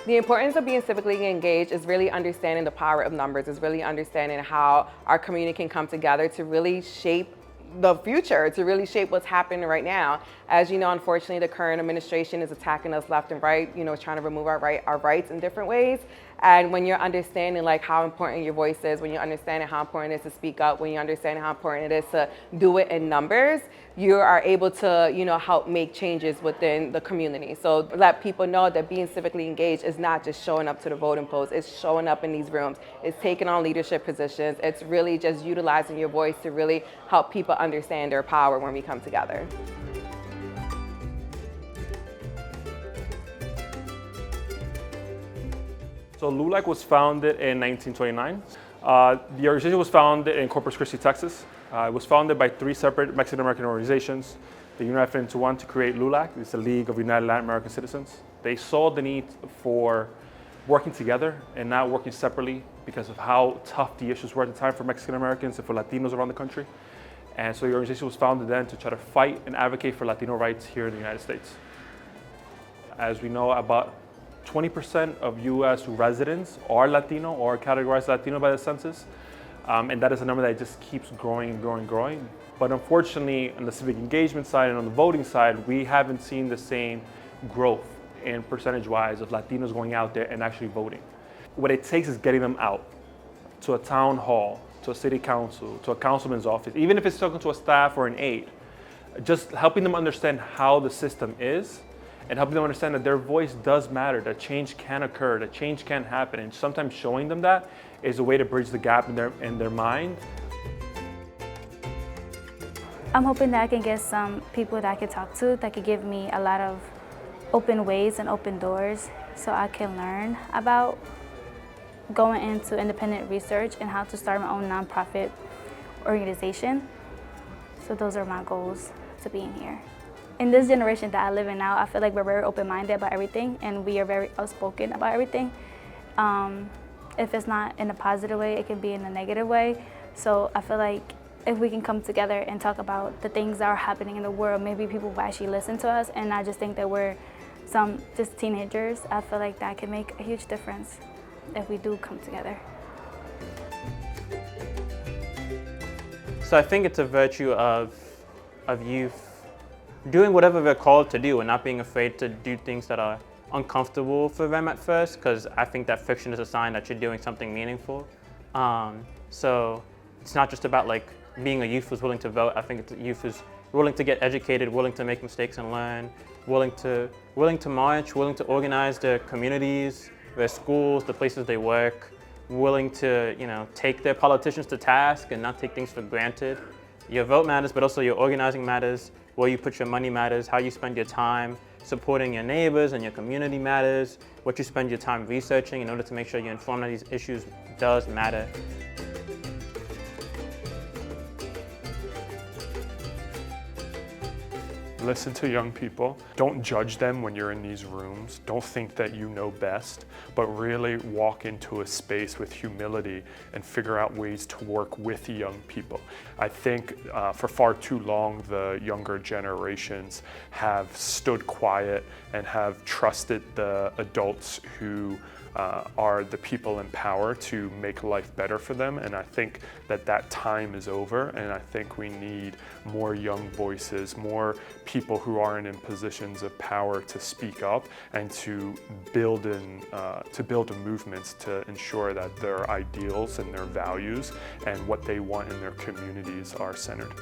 The importance of being civically engaged is really understanding the power of numbers, is really understanding how our community can come together to really shape the future, to really shape what's happening right now. As you know, unfortunately, the current administration is attacking us left and right, trying to remove our rights in different ways. And when you're understanding like how important your voice is, when you're understanding how important it is to speak up, when you understand how important it is to do it in numbers, you are able to, help make changes within the community. So let people know that being civically engaged is not just showing up to the voting polls, it's showing up in these rooms, it's taking on leadership positions, it's really just utilizing your voice to really help people understand their power when we come together. So LULAC was founded in 1929. The organization was founded in Corpus Christi, Texas. It was founded by 3 separate Mexican-American organizations. They united into one to create LULAC. It's the League of United Latin American Citizens. They saw the need for working together and not working separately because of how tough the issues were at the time for Mexican-Americans and for Latinos around the country. And so the organization was founded then to try to fight and advocate for Latino rights here in the United States. As we know, about 20% of U.S. residents are Latino or categorized Latino by the census. And that is a number that just keeps growing and growing and growing. But unfortunately, on the civic engagement side and on the voting side, we haven't seen the same growth in percentage-wise of Latinos going out there and actually voting. What it takes is getting them out to a town hall, to a city council, to a councilman's office, even if it's talking to a staff or an aide, just helping them understand how the system is and helping them understand that their voice does matter, that change can occur, that change can happen, and sometimes showing them that is a way to bridge the gap in their mind. I'm hoping that I can get some people that I can talk to that could give me a lot of open ways and open doors so I can learn about going into independent research and how to start my own nonprofit organization. So those are my goals to being here. In this generation that I live in now, I feel like we're very open-minded about everything and we are very outspoken about everything. If it's not in a positive way, it can be in a negative way. So I feel like if we can come together and talk about the things that are happening in the world, maybe people will actually listen to us and not just think that we're just teenagers. I feel like that can make a huge difference if we do come together. So I think it's a virtue of youth doing whatever they're called to do and not being afraid to do things that are uncomfortable for them at first, because I think that friction is a sign that you're doing something meaningful. So it's not just about like being a youth who's willing to vote. I think it's a youth who's willing to get educated, willing to make mistakes and learn, willing to march, willing to organize their communities, their schools, the places they work, willing to take their politicians to task and not take things for granted. Your vote matters, but also your organizing matters. Where you put your money matters, how you spend your time supporting your neighbors and your community matters, what you spend your time researching in order to make sure you're informed that these issues does matter. Listen to young people. Don't judge them when you're in these rooms. Don't think that you know best, but really walk into a space with humility and figure out ways to work with young people. I think for far too long, the younger generations have stood quiet and have trusted the adults who are the people in power to make life better for them. And I think that time is over, and I think we need more young voices, more people who aren't in positions of power to speak up and to build movements to ensure that their ideals and their values and what they want in their communities are centered.